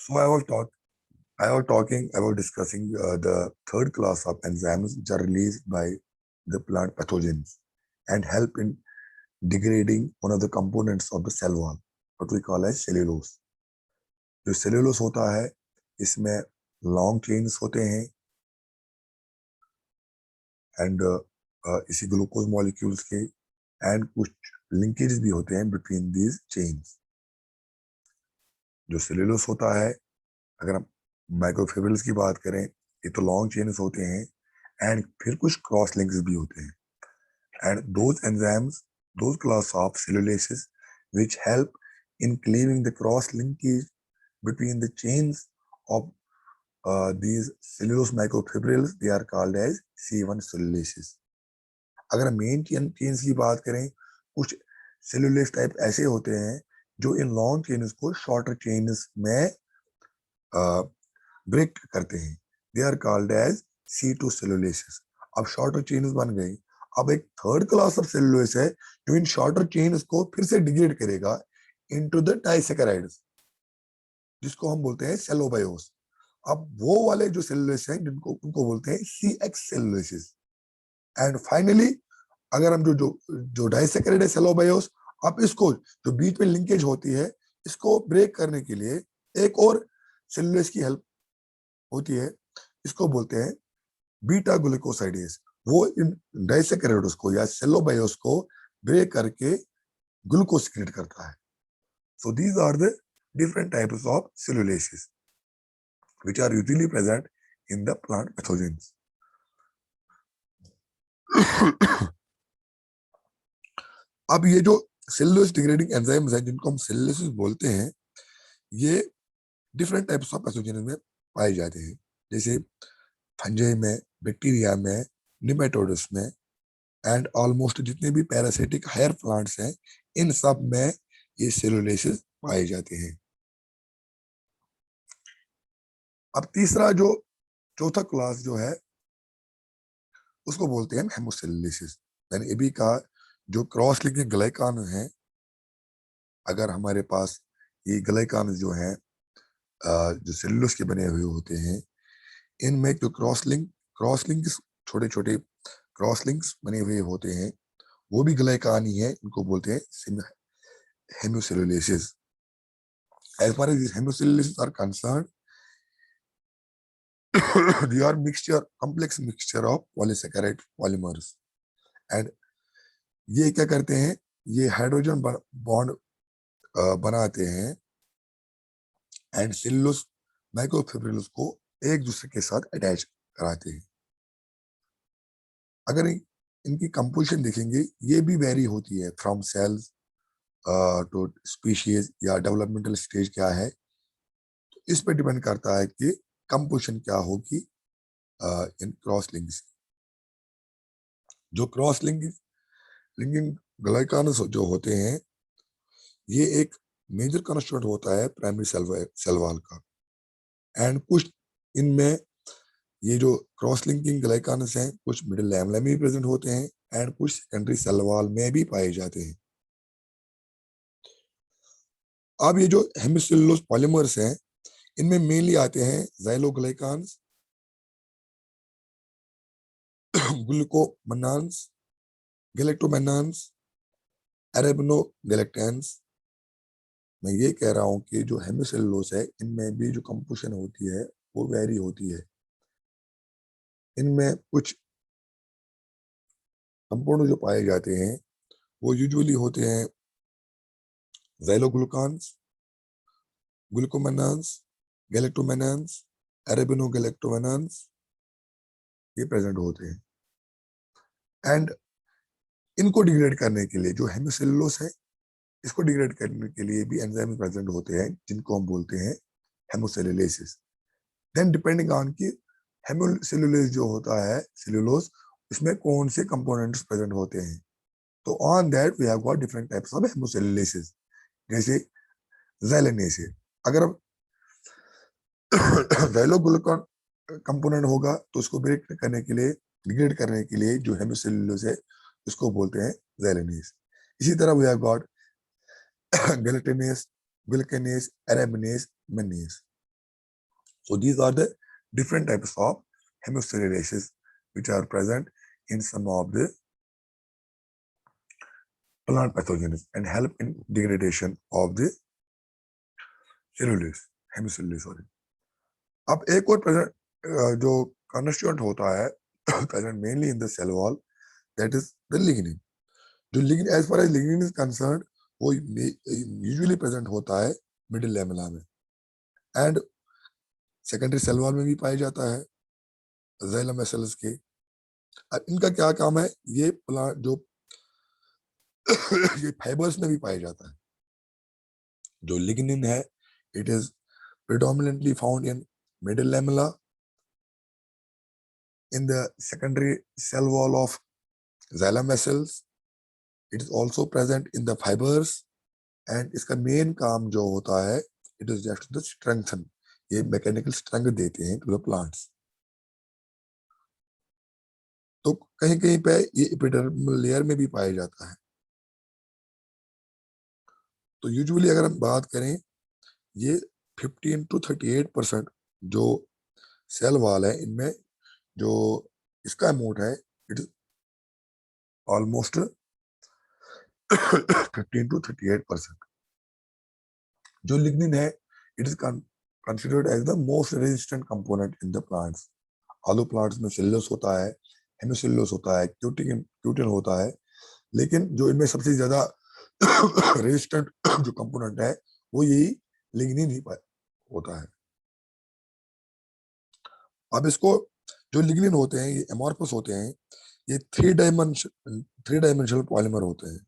So I was talking about discussing the third class of enzymes which are released by the plant pathogens and help in degrading one of the components of the cell wall, what we call as cellulose. जो cellulose होता है इसमें long chains होते हैं and इसी glucose molecules के and कुछ linkages भी होते हैं बिटवीन दीज चेन्स. जो सेल्यूलोस होता है, अगर हम माइक्रोफिब्रिल्स की बात करें, ये तो लॉन्ग चेन्स होते हैं एंड फिर कुछ क्रॉस लिंक्स भी होते हैं. And those enzymes, those class of cellulases which help in cleaving the cross linkage between the chains of these cellulose microfibrils, they are called as C1 cellulases. अगर main chains की बात करें, कुछ सेल्यूलेस type ऐसे होते हैं जो इन लॉन्ग चेन्स को शॉर्टर चेन्स में ब्रेक करते हैं. They are called as C2 cellulases. अब शॉर्टर चेन्स बन गई. अब एक थर्ड क्लास ऑफ सेल्यूलोस है जो इन शॉर्टर चेन्स को फिर से डिग्रेड करेगा इनटू द डाइसैकेराइड्स, जिसको हम बोलते हैं सेलोबायोस. अब वो वाले जो सेल्यूलोस हैं जिनको उनको बोलते हैं CX सेल्यूलोसिस. एंड फाइनली अगर हम जो जो जो डाइसैकेराइड है सेलोबायोस, अब इसको जो बीच में लिंकेज होती है इसको ब्रेक करने के लिए एक और सेल्यूलोस की हेल्प होती है. इसको बोलते हैं बीटा ग्लूकोसाइडेज. वो इन डाइसैकेराइड्स को या सेलोबायोस को ब्रेक करके ग्लूकोज क्रिएट करता है. So these are the different types of cellulases which are usually present in the plant pathogens. अब ये जो सेल्यूलोज डिग्रेडिंग एंजाइम्स हैं जिनको हम सेल्यूलोसिस बोलते हैं, ये डिफरेंट टाइप्स ऑफ पैथोजन में पाए जाते हैं, जैसे फंजाई में, बैक्टीरिया में, निमेटोड्स में एंड ऑलमोस्ट जितने भी पैरासिटिक हायर प्लांट्स हैं इन सब में ये सेल्यूलोसिस पाए जाते हैं. अब तीसरा जो चौथा क्लास जो है उसको बोलते हैं हेमोसेल्यूलोसिस. मैंने ये भी कहा जो क्रॉस लिंकिंग ग्लाइकान है, अगर हमारे पास ये ग्लाइकान जो हैं जो सेल्यूलोस के बने हुए होते हैं, इनमें जो क्रॉस लिंक्स छोटे छोटे क्रॉस लिंक्स बने हुए होते हैं वो भी ग्लाइकान ही है, इनको बोलते हैं hemicelluloses. As far as hemicelluloses are concerned, they are complex mixture of polysaccharide polymers. and ये क्या करते हैं, ये हाइड्रोजन बॉन्ड बनाते हैं एंड सेल्यूलोस माइक्रोफिब्रिल्स को एक दूसरे के साथ अटैच कराते हैं. अगर इनकी कंपोजिशन देखेंगे ये भी वेरी होती है फ्रॉम सेल्स टू स्पीशीज या डेवलपमेंटल स्टेज क्या है, तो इस पर डिपेंड करता है कि कंपोजिशन क्या होगी इन क्रॉस लिंक्स. जो क्रॉस लिंकिंग ग्लाइकान्स जो होते हैं ये एक मेजर कंस्टिट्यूएंट होता है प्राइमरी सेल वॉल का. एंड कुछ इनमें ये जो क्रॉस लिंकिंग ग्लाइकान्स हैं कुछ मिडिल लैमेला में भी प्रेजेंट होते हैं एंड कुछ सेकेंडरी सेल वॉल में भी पाए जाते हैं. अब ये जो हेमिसेल्यूलोज पॉलीमर्स हैं इनमें मेनली आते हैं ज़ाइलोग्लाइकान्स, ग्लूकोमैनान्स, गैलेक्टोमैनान्स, अरेबिनोगैलेक्टेंस. मैं ये कह रहा हूं कि जो हेमिसेल्यूलोज है इनमें भी जो कंपोजिशन होती है वो वेरी होती है. इनमें कुछ कंपाउंड जो पाए जाते हैं वो यूजुअली होते हैं ज़ाइलोग्लूकान्स, ग्लूकोमैनान्स, गैलेक्टोमैनान्स, अरेबिनोगैलेक्टोमैनान्स, ये प्रेजेंट होते हैं. एंड इनको डिग्रेड करने के लिए जो हेमिसेल्यूलोज है इसको डिग्रेड करने के लिए भी एंजाइम प्रेजेंट होते हैं जिनको हम बोलते हैं हेमोसेल्यूलोसिस. देन डिपेंडिंग ऑन कि हेमोसेल्यूलोज जो होता है सेल्यूलोज इसमें कौन से कंपोनेंट्स प्रेजेंट होते हैं, तो on that we have got different types of hemicelluloses. जैसे ज़ैलिनेस, अगर ज़ाइलोग्लूकान कंपोनेंट होगा तो उसको ब्रेक करने के लिए, डिग्रेड करने के लिए जो हेमोसेल्यूलोज है उसको बोलते हैं ज़ैलिनेस. इसी तरह we have got galactanases, glucanases, arabinases, mannases. So these are the different types of hemocellulases which are present in some of the plant pathogens and help in degradation of the cellulose, hemicellulose sorry. अब एक और present जो constituent होता है present mainly in the cell wall, that is the lignin. जो lignin, as far as lignin is concerned, वो usually present होता है middle lamella में and secondary cell wall में भी पाया जाता है xylem cells के. अब इनका क्या काम है, ये प्लांट जो ये फाइबर्स में भी पाया जाता है. जो lignin है, it is predominantly found in middle lamella, in the secondary cell wall of xylem cells. It is also present in the fibers and इसका मेन काम जो होता है, it is just to strengthen, ये मैकेनिकल स्ट्रेंथ देते हैं to the plants. तो कहीं कहीं पे ये एपिडर्मल लेयर में भी पाया जाता है. तो यूजुअली अगर हम बात करें, ये 15 to 38% जो सेल वाल है, इनमें जो इसका अमाउंट है, इट इज ऑलमोस्ट 15 to 38%. जो लिग्निन है, it is considered as the most resistant component in the plants. आलू प्लांट्स में सेल्यूलोस होता है, हेमिसेल्यूलोस होता है, क्यूटिन होता है, लेकिन जो इनमें सबसे ज्यादा रेजिस्टेंट जो कंपोनेंट है वो यही लिग्निन ही होता है. अब इसको जो लिग्निन होते हैं, ये एमॉर्फस होते हैं, ये थ्री डायमेंशनल पॉलीमर होते हैं.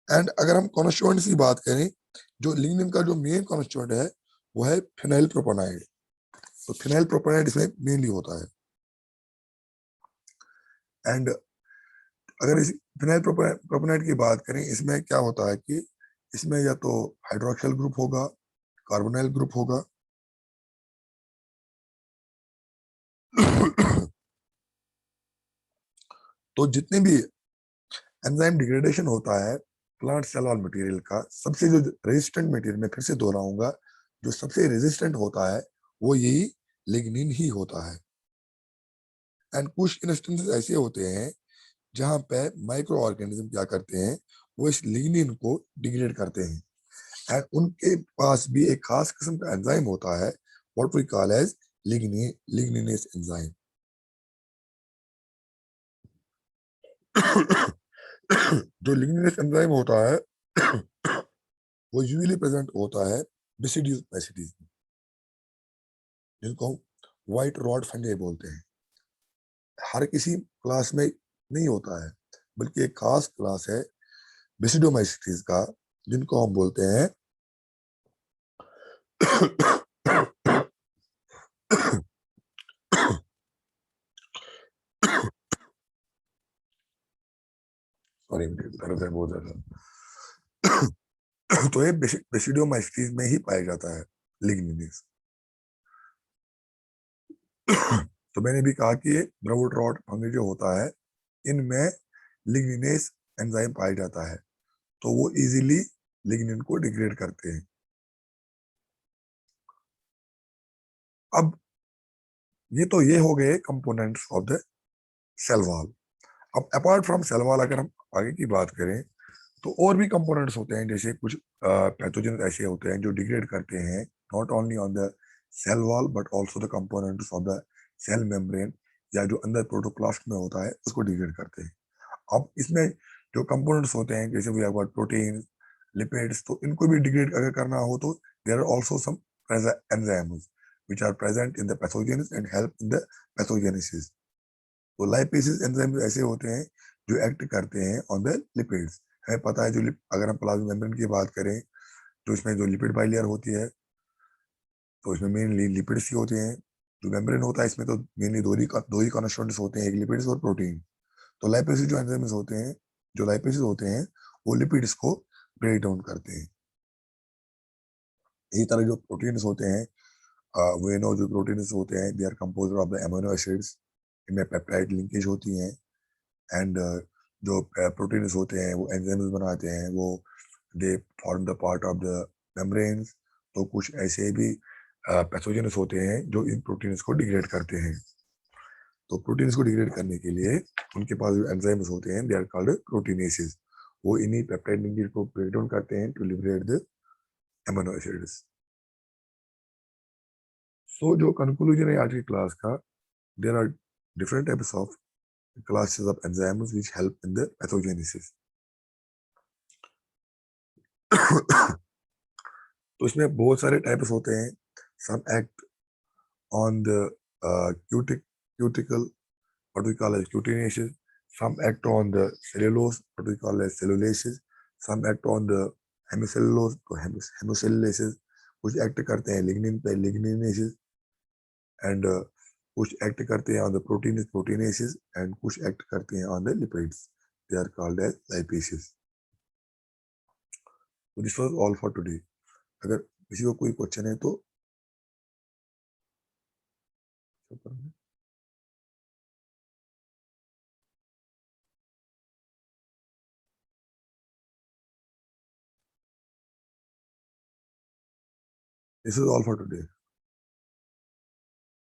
एंड अगर हम कॉन्स्टिट्यूएंट्स की बात करें, जो लिग्निन का जो मेन कॉन्स्टिट्यूएंट है वो है फिनाइल प्रोपेनाइड. तो फिनाइल प्रोपेनाइड इसमें मेनली होता है. एंड अगर इस फिनाइल प्रोपेनाइड की बात करें, इसमें क्या होता है कि इसमें या तो हाइड्रोक्सिल ग्रुप होगा, कार्बोनाइल ग्रुप होगा. तो जितने भी एंजाइम डिग्रेडेशन होता है प्लांट सेल वॉल मटेरियल का, सबसे जो रेजिस्टेंट मटेरियल, मैं फिर से दोहराऊंगा, जो सबसे रेजिस्टेंट होता है वो यही लिग्निन ही होता है. एंड कुछ इंस्टेंसेस ऐसे होते हैं जहां पे माइक्रो ऑर्गेनिज्म क्या करते हैं, वो इस लिग्निन को डिग्रेड करते हैं. एंड उनके पास भी एक खास किस्म का एंजाइम होता है, what we call as ligninase enzyme. जो लिग्निनेस एंजाइम होता है वो यूजुअली प्रेजेंट होता है डिसिड्यूस स्पीसीज में, जिनको व्हाइट रॉड फंगी बोलते हैं. हर किसी क्लास में नहीं होता है, बल्कि एक खास क्लास है बेसिडोमाइसीटीज का, जिनको हम बोलते हैं सॉरी दर्द है बहुत ज्यादा. तो ये बेसिडोमाइसीटीज में ही पाया जाता है लिग्निनेस. तो मैंने भी कहा कि ब्राउन रॉड फंगी जो होता है, इनमें लिग्निनेस एंजाइम पाया जाता है, तो वो इजीली लिग्निन को डिग्रेड करते हैं. अब ये हो गए components of the cell wall. अब अपार्ट फ्रॉम सेल वॉल अगर हम आगे की बात करें, तो और भी कंपोनेंट्स होते हैं, जैसे कुछ पैथोजन ऐसे होते हैं जो डिग्रेड करते हैं not only on the cell wall but also the components of the cell membrane, या जो अंदर प्रोटोप्लास्ट में होता है उसको डिग्रेड करते हैं. अब इसमें जो कंपोनेंट्स होते हैं, जैसे we have got protein, lipids, तो इनको भी डिग्रेड अगर करना हो तो there are also some enzymes which are present in the pathogens and help in the pathogenesis. तो लाइपेसेस एंजाइम्स ऐसे होते हैं जो एक्ट करते हैं ऑन द लिपिड्स. हमें पता है, जो अगर हम प्लाज्मा मेम्ब्रेन की बात करें, तो इसमें जो लिपिड बाइलेयर होती है, तो इसमें मेनली लिपिड्स ही होते हैं. जो मेम्ब्रेन होता है, इसमें तो मेनली दो ही कॉन्स्टिट्यूएंट्स होते हैं, एक लिपिड्स और प्रोटीन. तो लाइपेसेस जो एंजाइम्स होते हैं, जो लाइपेसेस होते हैं, वो लिपिड्स को ब्रेक डाउन करते हैं. इसी तरह जो प्रोटीन्स होते हैं, वे नो जो प्रोटीन्स होते हैं, they are composed of the amino acids. इनमें पेप्टाइड लिंकेज होती हैं. एंड जो प्रोटीन्स होते हैं वो एंजाइम्स बनाते हैं, वो they form the part of the membranes. तो कुछ ऐसे भी पैथोजेनस होते हैं जो इन प्रोटीन्स को डिग्रेड करते हैं। तो प्रोटीन्स को डिग्रेड करने के लिए उनके पास जो एंजाइम्स होते हैं, दे आर कॉल्ड प्रोटीनेसेस। वो इन्हीं पेप्टाइड लिंकेज को ब्रेक डाउन करते हैं to liberate the amino acids. So जो कंक्लूजन है आज की क्लास का, there are different types of classes of enzymes which help in the pathogenesis. तो इसमें बहुत सारे टाइप्स होते हैं। some act on the cuticle, what we call as cutaneases. Some act on the cellulose, what we call as cellulases. Some act on the hemicellulose, तो hemocellulases. कुछ act करते हैं लिग्निन पे, ligninases. and कुछ act करते हैं on the proteinases, and कुछ act करते हैं on the lipids. They are called as lipases. So this was all for today. अगर किसी को कोई क्वेश्चन है तो this is all for today.